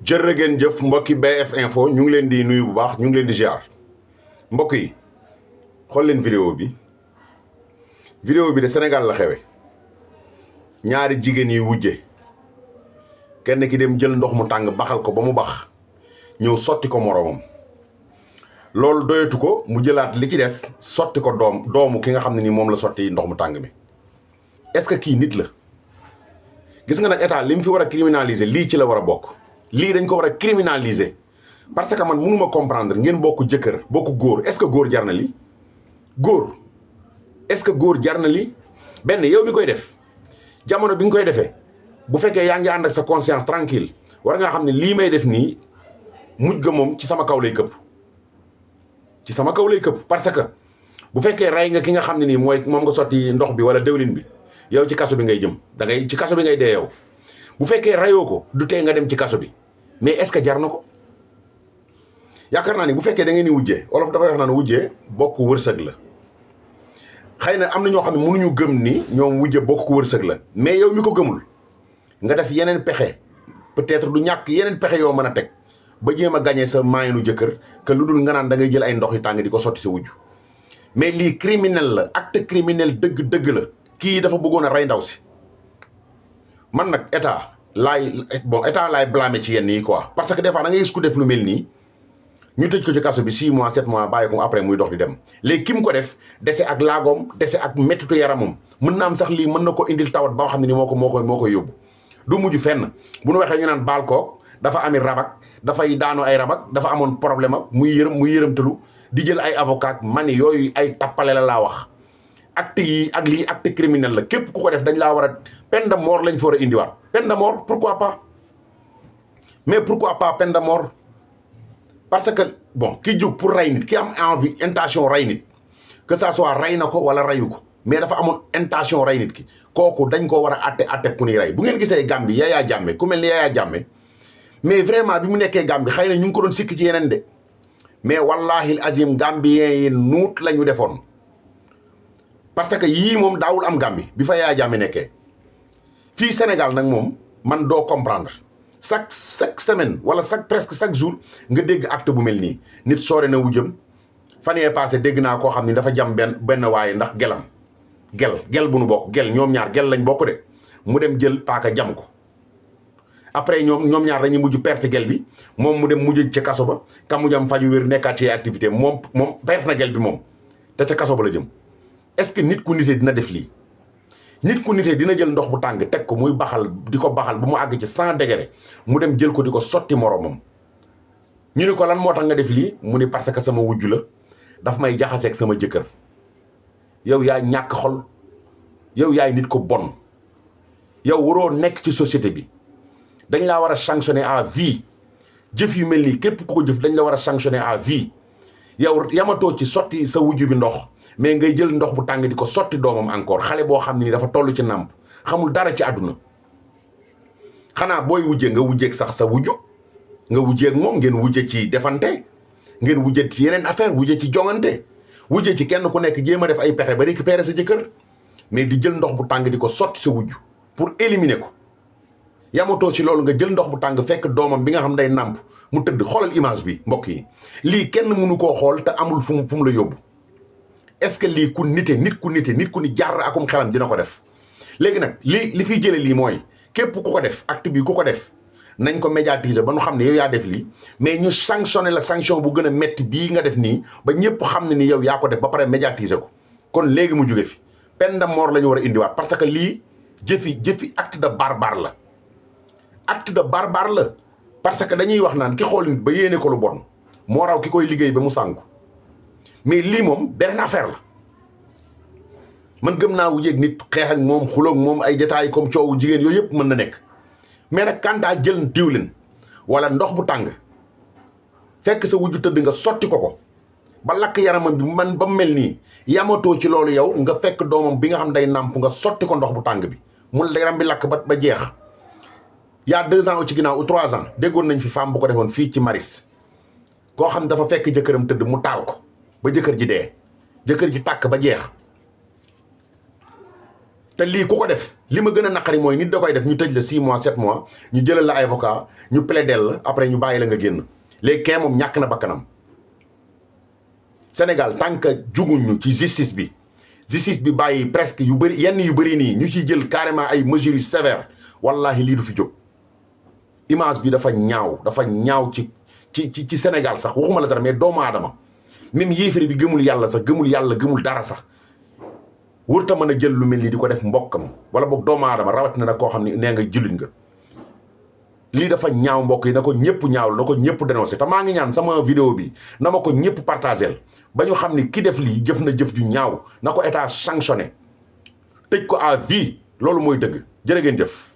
jërë ngeen jëf mbokki BF info ñu ngi leen di nuyu bu baax ñu ngi leen di ziar mbokk yi xool leen vidéo bi de Sénégal la xewe ñaari jigéen yi wujje kenn ki dem jël ndox mu tàng baxal ko ba mu bax ñëw sotti ko moroomam loolu doyatu ko mu jëlaat li ci des sotti ko doomu ki nga xam ne ni moom la sotti ndox mu tàng mi est-ce que kii nit la gis nga nag état li mu fi war a criminaliser lii ci la war a bokk lii dañ ko war a criminaliser parce que man mënuma comprendre ngeen bokk jëkkër bokk góor est-ce que góor jar na li góor est-ce que góor jar na li benn yow mi koy def jamono bi nga koy defee bu fekkee yaa ngi ànd ak sa conscience tranquille war ngaa xam ne lii may def nii mujj ga moom ci sama kaw lay këpp ci sama kaw lay këpp parce que bu fekkee rey nga ki nga xam ne nii mooy moom nga sotti ndox bi wala dëwlin bi yow ci kaso bi ngay jëm da ngay ci kaso bi ngay dee yow bu fekkee rayoo ko du tee nga dem ci kaso bi mais est-ce que jar na ko yaakaar naa ni bu fekkee da ngeen di wujjee olof dafay wax naan wujjee bokk wërsëg la xëy na am na ñoo xam ne mënuñu gëm ni ñoom wujje bokk wërsëg la mais yow mi ko gëmul nga def yeneen pexe peut-être du ñàkk yeneen pexe yoo mën a teg ba jéem a gañee sa maayinu jëkkër que lu dul nga naan da ngay jël ay ndox yu tàng di ko sotti sa wujju mais lii criminel la acte criminel dëgg la kii dafa bëggoon a rey ndaw si man nag état laay blâmer ci yenn yi quoi parce que des fois da ngay gis ku def lu mel nii ñu tëj ko ci kaso bi 6 mois 7 mois bàyyi ko après muy dox di dem léegi ki mu ko def dese ak laagoom dese ak mettitu yaramam mën na am sax lii mën na ko indil tawat ba nga xam ne ni moo koy yóbbu du mujj fenn bu nu waxee ñu naan baal koog dafa ami rabak dafay daanu ay rabak dafa amoon problème ak muy yërëmtalu di jël ay avocat mani yooyu ay tappale la laa wax acte yi ak lii acte criminel la képp ku ko def dañ laa war a peine de mort lañ fa war a indiwaat peine de mort pourquoi pas mais pourquoi pas peine de mort parce que bon ki jóg pour rey nit ki am envie intention rey nit que ça soit rey na ko wala reyu ko mais dafa amoon intention rey nit ki kooku dañ ko war a atte ku ni rey bu ngeen gisee Gambie Yaya Jammeh ku mel ni Yaya Jammeh mais vraiment bi mu nekkee Gambie xëy na ñu ngi ko doon sikk ci yeneen de mais wallahi azim Gambien yi nuut la ñu defoon parce que yii moom daawul am Gambie bi fa Yaya Jammeh nekkee fii Sénégal nag moom man doo comprendre chaque semaine wala presque chaque jour nga dégg acte bu mel nii nit soore na wujjëm fan yee passé dégg naa koo xam ni dafa jam benn waaye ndax gel bu nu bokk ñoom ñaar gel lañ bokk de mu dem jël paaka jam ko après ñoom ñaar dañuy mujj perte gel bi moom mu dem mujj ca kaso ba ka mu jam faju wér nekkaat ci activité moom perte na gel bi moom te ca kaso ba la jëm est-ce que nit ku nitee dina def lii nit ku nitee dina jël ndox bu tàng teg ko muy baxal di ko baxal ba mu àgg ci 100 degré mu dem jël ko di ko sotti moroomam ñu ni ko lan moo tax nga def lii mu ni parce que sama wujju la daf may jaxaseeg sama jëkkër yow yaa ñàkk xol yow yaay nit ko bon yow waroo nekk ci société bi dañ laa war a sanctionner à vie jëf yu mel nii képp ku ko jëf dañ la war a sanctionner à vie yow yamatoo ci sotti sa wujju bi ndox mais ngay jël ndox bu tàng di ko sotti doomam encore xale boo xam ne ni dafa toll ci nàmp xamul dara ci àdduna xanaa booy wujjee nga wujjeeg sax sa wujju nga wujjeeg moom ngeen wujje ci defante ngeen wujje ci yeneen affaire wujje ci jongante wujje ci kenn ku nekk jéem a def ay pexe ba récupérer sa jëkkër mais di jël ndox bu tàng di ko sotti sa wujju pour éliminer ko yamatoo ci loolu nga jël ndox bu tàng fekk doomam bi nga xam day nàmp mu tëdd xoolal image bi mbokk yi lii kenn mënu koo xool te amul fu mu la yóbbu est-ce que lii ku nit ku ni jaar akum xelam dina ko def léegi nag li fiy jële lii mooy képp ku ko def acte bi ku ko def nañ ko médiatiser ba nu xam ne yow yaa def lii mais ñu sanctionné la sanction bu gën a métti bii nga def nii ba ñëpp xam ne ni yow yaa ko def ba pare médiatiser ko kon léegi mu jóge fi peine de mort la ñu war a indiwaat parce que lii jëfi acte de barbare la acte de barbare la parce que dañuy wax naan ki xool nit ba yéene ko lu bon moo raw ki koy liggéey ba mu sànku mais lii moom beneen affaire la man gëm naa wujjeeg nit xeex ak moom xuloog moom ay détails comme coowu jigéen yooyu yëpp mën na nekk mais nag kantaa jël diwlin wala ndox bu tàng fekk sa wujju tëdd nga sotti ko ba lakk yaramam bi man ba mel nii yamatoo ci loolu yow nga fekk doomam bi nga xam day nàmp nga sotti ko ndox bu tàng bi mu yaram bi lakk ba jeex y a 2 ans ci ginnaaw ou 3 ans déggoon nañ fi femme bu ko defoon fii ci Maris koo xam dafa fekk jëkkëram tëdd mu taal ko ba jëkkër ji dee jëkkër ji tàkk ba jeex te lii ku ko def li ma gën a naqari mooy nit da koy def ñu tëj la 6 mois 7 mois ñu jëlal la avocat ñu plaider la après ñu bàyyi la nga génn léegi kee moom ñàkk na bakkanam Sénégal tant que juguñu ci justice bi bàyyi presque yu bëri yenn yu bëri nii ñu ciy jël carrément ay mesures yu sévères wallahi lii du fi jóg image bi dafa ñaaw ci Sénégal sax waxuma la dara mais doomu aadama même yéefari bi gëmul yàlla sax gëmul dara sax wërta mën a jël lu mel ni di ko def mbokkam wala boog doomu aadama rawatina nag koo xam ne nee nga jullit nga lii dafa ñaaw mbokk yi na ko ñëpp ñaawlu na ko ñëpp dénoncé te maa ngi ñaan sama vidéo bi na ma ko ñëpp partagel ba ñu xam ni ki def lii jëf na jëf ju ñaaw na ko état sanctionné tëj ko à vie loolu mooy dëgg jërë ngeen jëf